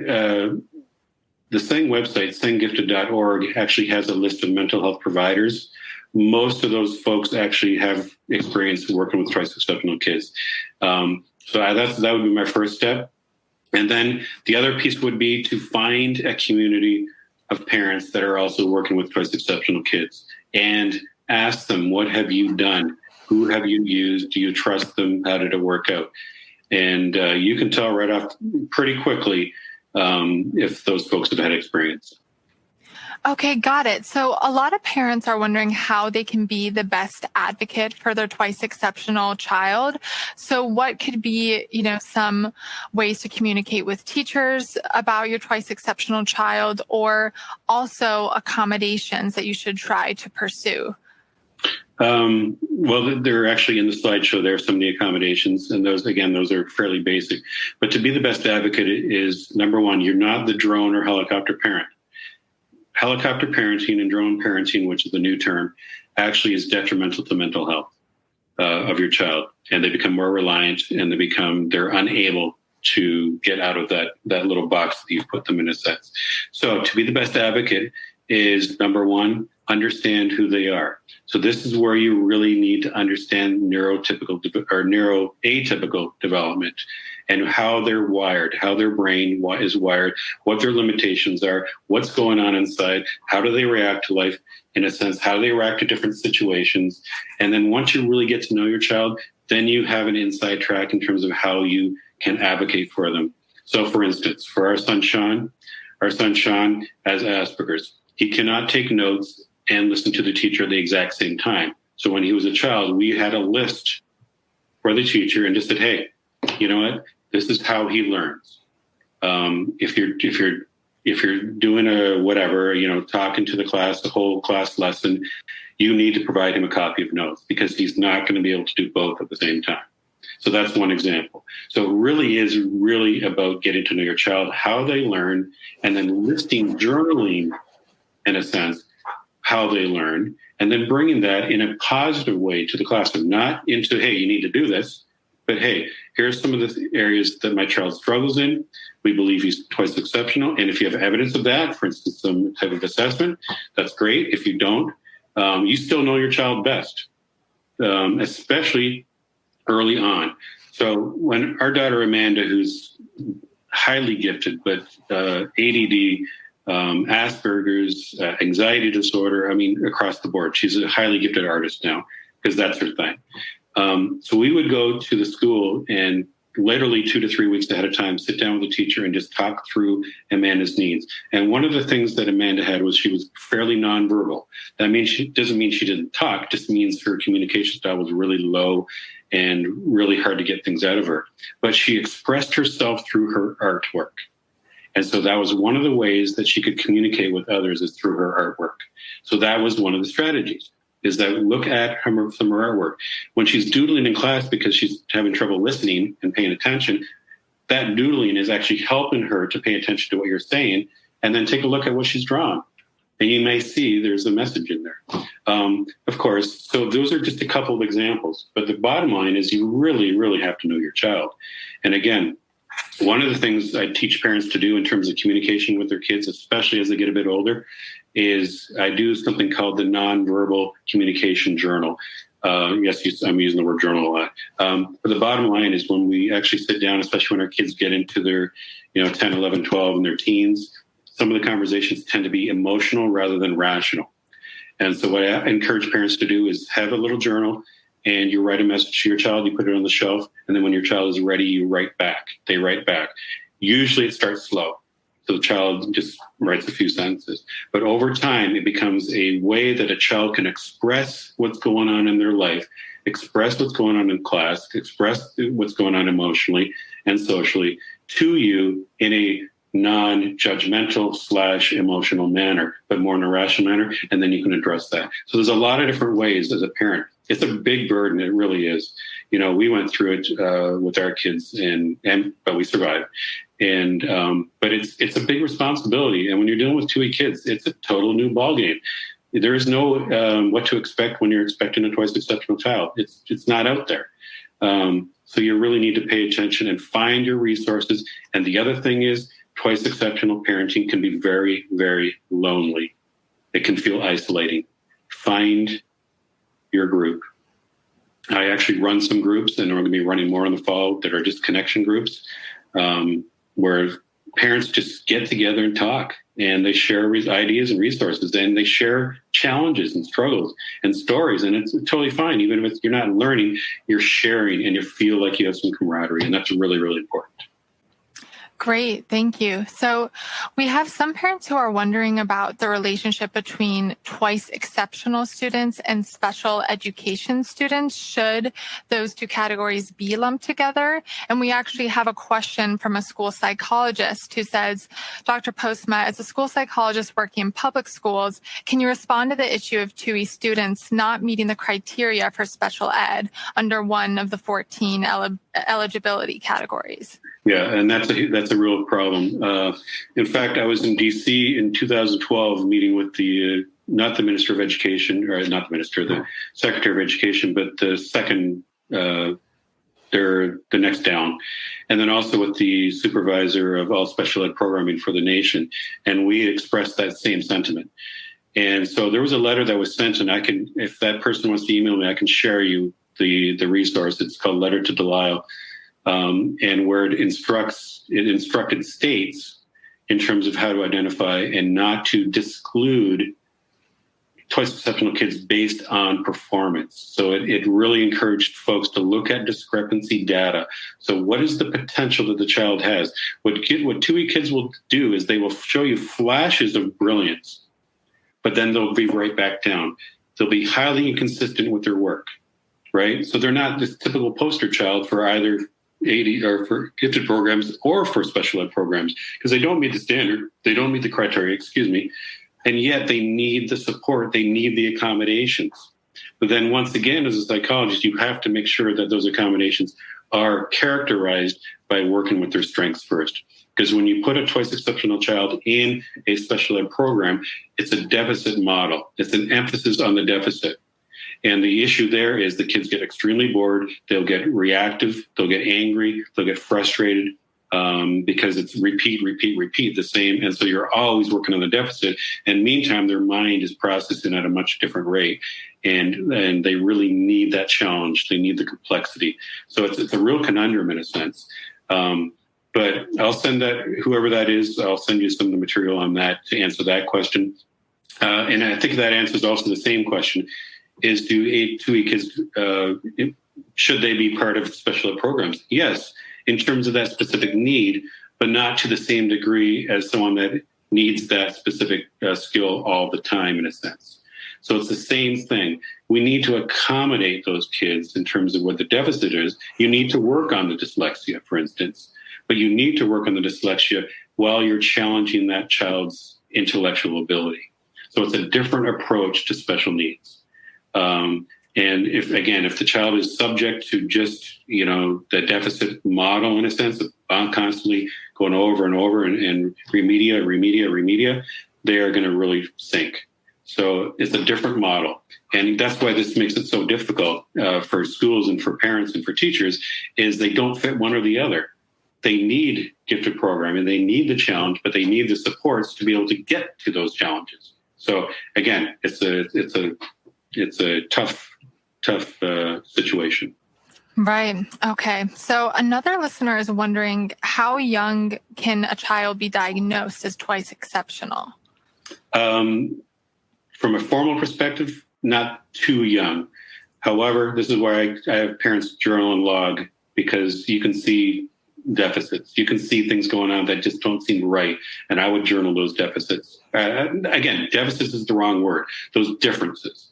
website, sanggifted.org, actually has a list of mental health providers. Most of those folks actually have experience working with twice exceptional kids. So that would be my first step. And then the other piece would be to find a community of parents that are also working with twice exceptional kids and ask them, what have you done? Who have you used? Do you trust them? How did it work out? And you can tell right off pretty quickly if those folks have had experience. Okay, got it. So a lot of parents are wondering how they can be the best advocate for their twice exceptional child. So what could be, some ways to communicate with teachers about your twice exceptional child, or also accommodations that you should try to pursue? Well, they're actually in the slideshow. There are some of the accommodations, and those are fairly basic. But to be the best advocate is, number one, you're not the drone or helicopter parent. Helicopter parenting and drone parenting, which is the new term, actually is detrimental to mental health of your child. And they become more reliant, and they're unable to get out of that little box that you've put them in a sense. So to be the best advocate is, number one, understand who they are. So this is where you really need to understand neuroatypical development and how they're wired, how their brain is wired, what their limitations are, what's going on inside, how do they react to life, in a sense, how do they react to different situations. And then once you really get to know your child, then you have an inside track in terms of how you can advocate for them. So for instance, for our son Sean has Asperger's. He cannot take notes and listen to the teacher at the exact same time. So when he was a child, we had a list for the teacher and just said, hey, you know what? This is how he learns. If you're doing a whatever, talking to the class, the whole class lesson, you need to provide him a copy of notes because he's not going to be able to do both at the same time. So that's one example. So it really is about getting to know your child, how they learn, and then journaling, in a sense, how they learn, and then bringing that in a positive way to the classroom, not into, hey, you need to do this, but hey, here's some of the areas that my child struggles in. We believe he's twice exceptional. And if you have evidence of that, for instance, some type of assessment, that's great. If you don't, you still know your child best, especially early on. So when our daughter Amanda, who's highly gifted, but ADD, Asperger's, anxiety disorder, across the board. She's a highly gifted artist now because that's her thing. So we would go to the school and literally 2 to 3 weeks ahead of time, sit down with the teacher and just talk through Amanda's needs. And one of the things that Amanda had was she was fairly nonverbal. That doesn't mean she didn't talk, just means her communication style was really low and really hard to get things out of her. But she expressed herself through her artwork. And so that was one of the ways that she could communicate with others is through her artwork. So that was one of the strategies, is that look at some of her artwork. When she's doodling in class because she's having trouble listening and paying attention, that doodling is actually helping her to pay attention to what you're saying, and then take a look at what she's drawn. And you may see there's a message in there. Of course, so those are just a couple of examples. But the bottom line is you really, really have to know your child. And again, one of the things I teach parents to do in terms of communication with their kids, especially as they get a bit older, is I do something called the nonverbal communication journal. Yes, I'm using the word journal a lot. But the bottom line is when we actually sit down, especially when our kids get into their 10, 11, 12 and their teens, some of the conversations tend to be emotional rather than rational. And so what I encourage parents to do is have a little journal and you write a message to your child, you put it on the shelf, and then when your child is ready, you write back. They write back. Usually it starts slow. So the child just writes a few sentences. But over time, it becomes a way that a child can express what's going on in their life, express what's going on in class, express what's going on emotionally and socially to you in a non-judgmental / emotional manner, but more in a rational manner, and then you can address that. So there's a lot of different ways as a parent. It's a big burden. It really is. We went through it with our kids, but we survived. But it's a big responsibility. And when you're dealing with 2 kids, it's a total new ballgame. There is no what to expect when you're expecting a twice exceptional child. It's not out there. So you really need to pay attention and find your resources. And the other thing is, twice exceptional parenting can be very, very lonely. It can feel isolating. Find your group. I actually run some groups, and we're going to be running more in the fall that are just connection groups, where parents just get together and talk, and they share ideas and resources, and they share challenges and struggles and stories, and it's totally fine. Even if you're not learning, you're sharing, and you feel like you have some camaraderie, and that's really, really important. Great. Thank you. So we have some parents who are wondering about the relationship between twice exceptional students and special education students. Should those two categories be lumped together? And we actually have a question from a school psychologist who says, Dr. Postma, as a school psychologist working in public schools, can you respond to the issue of 2E students not meeting the criteria for special ed under one of the 14 eligibility categories? Yeah, and that's a real problem. In fact, I was in D.C. in 2012 meeting with not the Minister of Education, or not the Minister, the Secretary of Education, but the second, the next down, and then also with the supervisor of all special ed programming for the nation. And we expressed that same sentiment. And so there was a letter that was sent, and I can, if that person wants to email me, I can share you the resource. It's called Letter to Delisle, and where it instructed states in terms of how to identify and not to disclude twice exceptional kids based on performance. So it really encouraged folks to look at discrepancy data. So what is the potential that the child has? What 2E kids will do is they will show you flashes of brilliance, but then they'll be right back down. They'll be highly inconsistent with their work, right? So they're not this typical poster child for either AD or for gifted programs or for special ed programs, because they don't meet the standard. They don't meet the criteria, and yet they need the support. They need the accommodations. But then once again, as a psychologist, you have to make sure that those accommodations are characterized by working with their strengths first. Because when you put a twice exceptional child in a special ed program, it's a deficit model. It's an emphasis on the deficit. And the issue there is the kids get extremely bored. They'll get reactive. They'll get angry. They'll get frustrated because it's repeat the same. And so you're always working on the deficit. And meantime, their mind is processing at a much different rate. And they really need that challenge. They need the complexity. So it's a real conundrum in a sense. But I'll send that, whoever that is, I'll send you some of the material on that to answer that question. And I think that answers also the same question. Is do 2E kids, should they be part of special ed programs? Yes, in terms of that specific need, but not to the same degree as someone that needs that specific skill all the time, in a sense. So it's the same thing. We need to accommodate those kids in terms of what the deficit is. You need to work on the dyslexia, for instance, but you need to work on the dyslexia while you're challenging that child's intellectual ability. So it's a different approach to special needs. And if the child is subject to just, the deficit model, in a sense, of constantly going over and over and remedia, they are going to really sink. So it's a different model. And that's why this makes it so difficult for schools and for parents and for teachers, is they don't fit one or the other. They need gifted programming, they need the challenge, but they need the supports to be able to get to those challenges. So again, it's a tough situation. Right. Okay. So another listener is wondering, how young can a child be diagnosed as twice exceptional? From a formal perspective, not too young. However, this is where I have parents journal and log, because you can see deficits. You can see things going on that just don't seem right. And I would journal those deficits. Again, deficits is the wrong word. Those differences.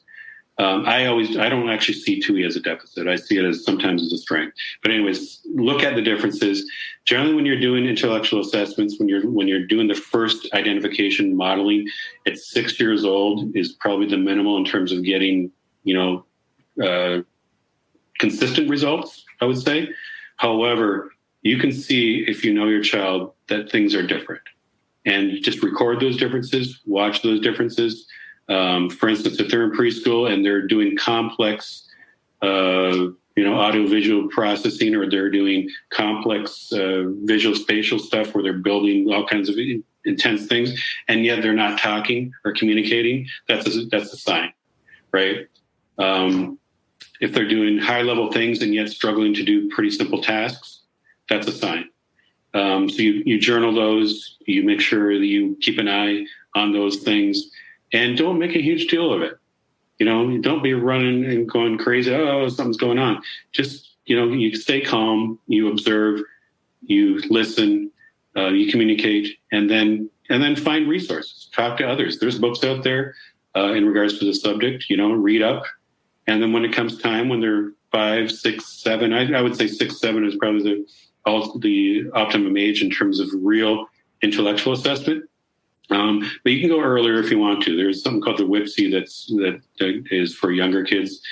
I don't actually see 2E as a deficit. I see it as sometimes as a strength. But anyways, look at the differences. Generally, when you're doing intellectual assessments, when you're doing the first identification modeling, at 6 years old is probably the minimal in terms of getting, consistent results, I would say. However, you can see, if you know your child, that things are different. And just record those differences, watch those differences. For instance, if they're in preschool and they're doing complex, audiovisual processing, or they're doing complex visual spatial stuff where they're building all kinds of intense things, and yet they're not talking or communicating, that's a sign, right? If they're doing high level things and yet struggling to do pretty simple tasks, that's a sign. So you journal those, you make sure that you keep an eye on those things. And don't make a huge deal of it. Don't be running and going crazy. Oh, something's going on. Just, you stay calm, you observe, you listen, you communicate, and then find resources. Talk to others. There's books out there in regards to the subject, read up. And then when it comes time, when they're 5, 6, 7, I would say 6, 7 is probably the optimum age in terms of real intellectual assessment. But you can go earlier if you want to. There's something called the WIPC that is for younger kids.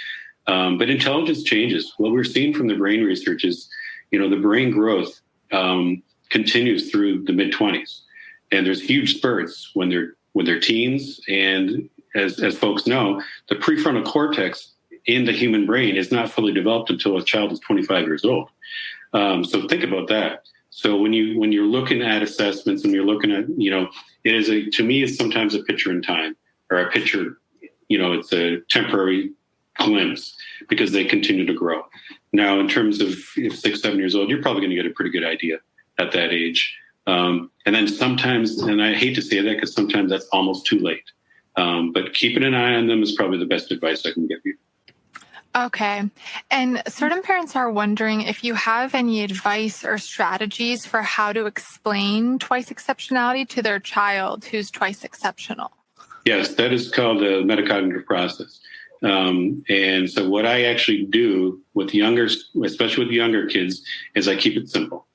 But intelligence changes. What we're seeing from the brain research is, the brain growth continues through the mid-20s, and there's huge spurts when they're teens. And as folks know, the prefrontal cortex in the human brain is not fully developed until a child is 25 years old. So think about that. So when you're looking at assessments and you're looking at, to me, it's sometimes a picture in time. or a picture, it's a temporary glimpse because they continue to grow. Now, in terms of 6, 7 years old, you're probably going to get a pretty good idea at that age. And then sometimes, and I hate to say that because sometimes that's almost too late. But keeping an eye on them is probably the best advice I can give you. Okay. And certain parents are wondering if you have any advice or strategies for how to explain twice exceptionality to their child who's twice exceptional. Yes, that is called the metacognitive process. And so what I actually do with especially with younger kids, is I keep it simple.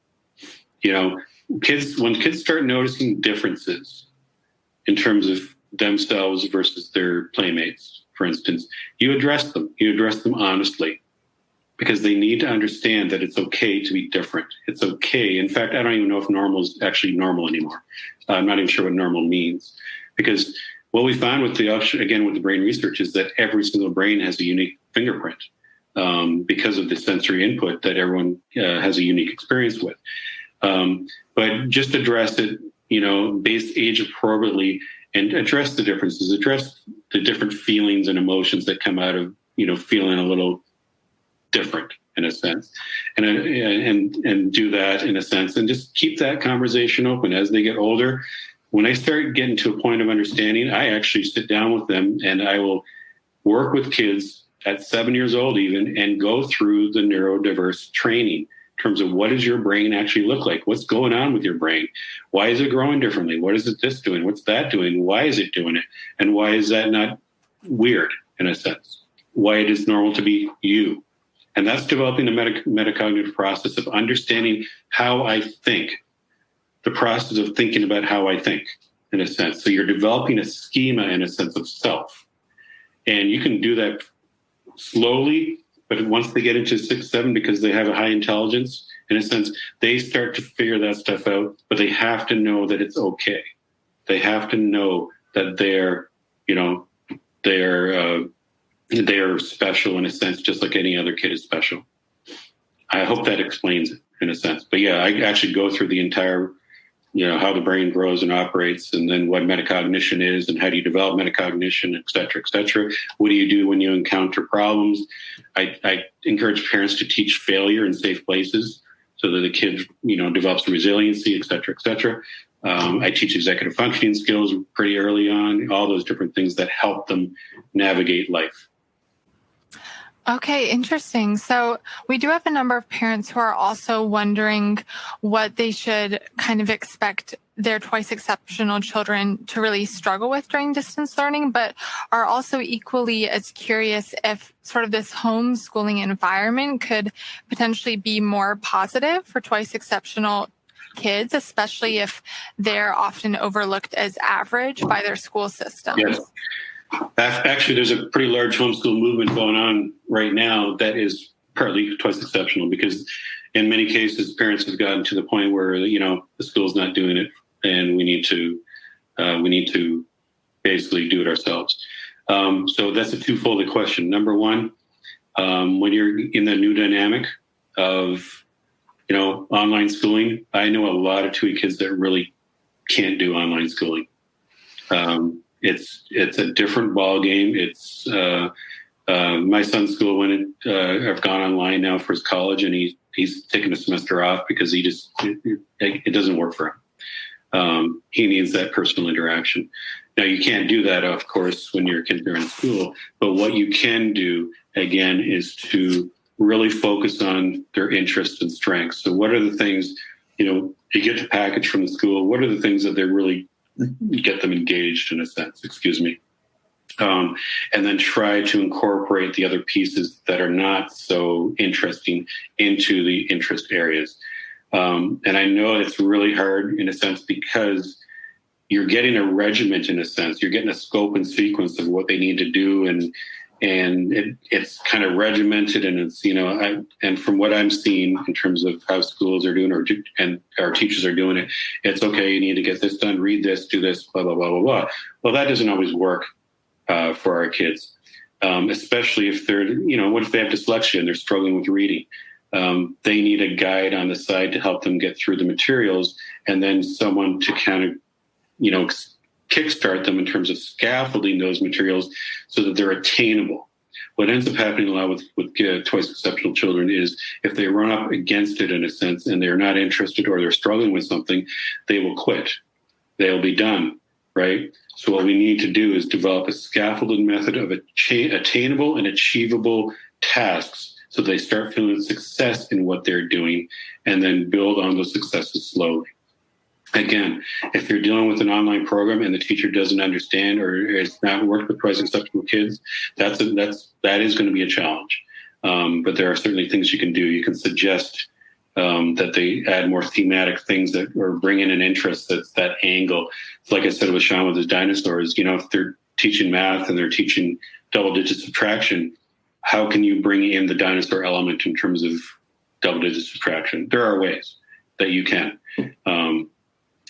When kids start noticing differences in terms of themselves versus their playmates, for instance, you address them honestly, because they need to understand that it's okay to be different. It's okay. In fact, I don't even know if normal is actually normal anymore. I'm not even sure what normal means, because what we found with the brain research is that every single brain has a unique fingerprint because of the sensory input that everyone has a unique experience with. But just address it, based age appropriately, and address the differences, address the different feelings and emotions that come out of, feeling a little different in a sense, and do that in a sense, and just keep that conversation open as they get older. When I start getting to a point of understanding, I actually sit down with them and I will work with kids at 7 years old even and go through the neurodiverse training in terms of what does your brain actually look like? What's going on with your brain? Why is it growing differently? What is it this doing? What's that doing? Why is it doing it? And why is that not weird in a sense? Why it is normal to be you? And that's developing a metacognitive process of understanding how I think, the process of thinking about how I think in a sense. So you're developing a schema in a sense of self. And you can do that slowly, but once they get into 6, 7, because they have a high intelligence, in a sense, they start to figure that stuff out, but they have to know that it's okay. They have to know that they're special in a sense, just like any other kid is special. I hope that explains it in a sense. But yeah, I actually go through the entire, how the brain grows and operates, and then what metacognition is, and how do you develop metacognition, et cetera, et cetera. What do you do when you encounter problems? I encourage parents to teach failure in safe places so that the kid, develops resiliency, et cetera, et cetera. I teach executive functioning skills pretty early on, all those different things that help them navigate life. Okay, interesting. So we do have a number of parents who are also wondering what they should kind of expect their twice exceptional children to really struggle with during distance learning, but are also equally as curious if sort of this homeschooling environment could potentially be more positive for twice exceptional kids, especially if they're often overlooked as average by their school systems. Yes. Actually, there's a pretty large homeschool movement going on right now that is partly twice exceptional, because in many cases, parents have gotten to the point where, the school's not doing it, and we need to basically do it ourselves. So that's a twofold question. Number one, when you're in the new dynamic of, online schooling, I know a lot of TUI kids that really can't do online schooling. It's a different ball game. It's my son's school have gone online now for his college, and he's taken a semester off because it doesn't work for him. He needs that personal interaction. Now, you can't do that, of course, when your kids are in school. But what you can do, again, is to really focus on their interests and strengths. So what are the things, you get the package from the school, what are the things that they really get them engaged in a sense, and then try to incorporate the other pieces that are not so interesting into the interest areas. And I know it's really hard in a sense because you're getting a regiment in a sense, you're getting a scope and sequence of what they need to do, and it's kind of regimented, and it's, and from what I'm seeing in terms of how schools are doing, and our teachers are doing it, it's okay, you need to get this done, read this, do this, blah, blah, blah, blah, blah. Well, that doesn't always work for our kids, especially if they're, what if they have dyslexia and they're struggling with reading? They need a guide on the side to help them get through the materials, and then someone to kind of, kickstart them in terms of scaffolding those materials so that they're attainable. What ends up happening a lot with twice exceptional children is if they run up against it in a sense and they're not interested or they're struggling with something, they will quit. They'll be done, right? So what we need to do is develop a scaffolded method of attainable and achievable tasks so they start feeling success in what they're doing and then build on those successes slowly. Again, if you're dealing with an online program and the teacher doesn't understand or it's not worked with twice exceptional kids, that is going to be a challenge. But there are certainly things you can do. You can suggest that they add more thematic things that or bring in an interest that's that angle. It's like I said with Sean with his dinosaurs, if they're teaching math and they're teaching double-digit subtraction, how can you bring in the dinosaur element in terms of double-digit subtraction? There are ways that you can.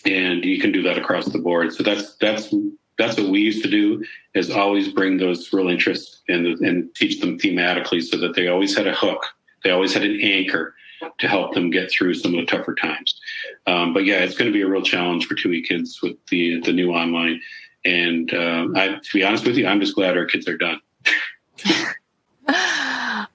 And you can do that across the board. So that's what we used to do, is always bring those real interests and teach them thematically so that they always had a hook. They always had an anchor to help them get through some of the tougher times. But yeah, it's going to be a real challenge for 2E kids with the new online. And to be honest with you, I'm just glad our kids are done.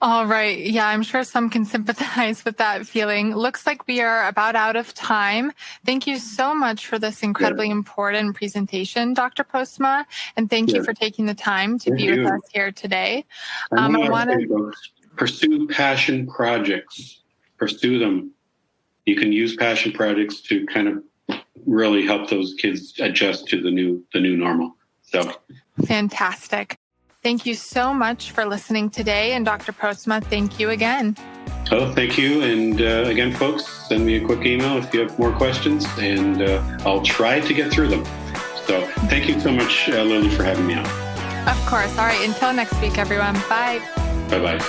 All right. Yeah, I'm sure some can sympathize with that feeling. Looks like we are about out of time. Thank you so much for this incredibly important presentation, Dr. Postma, and thank you for taking the time to be with us here today. I want to pursue passion projects. Pursue them. You can use passion projects to kind of really help those kids adjust to the new normal. So fantastic. Thank you so much for listening today. And Dr. Postma, thank you again. Oh, thank you. And again, folks, send me a quick email if you have more questions, and I'll try to get through them. So thank you so much, Lily, for having me on. Of course. All right. Until next week, everyone. Bye. Bye-bye.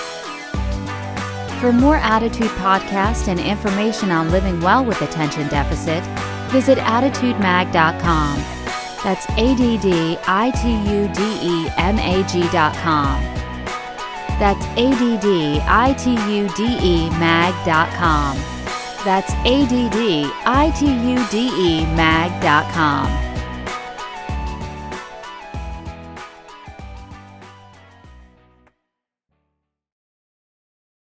For more Attitude Podcast and information on living well with attention deficit, visit attitudemag.com. That's ADDITUDEMAG.com. That's ADDITUDEMAG.com. That's ADDITUDEMAG.com.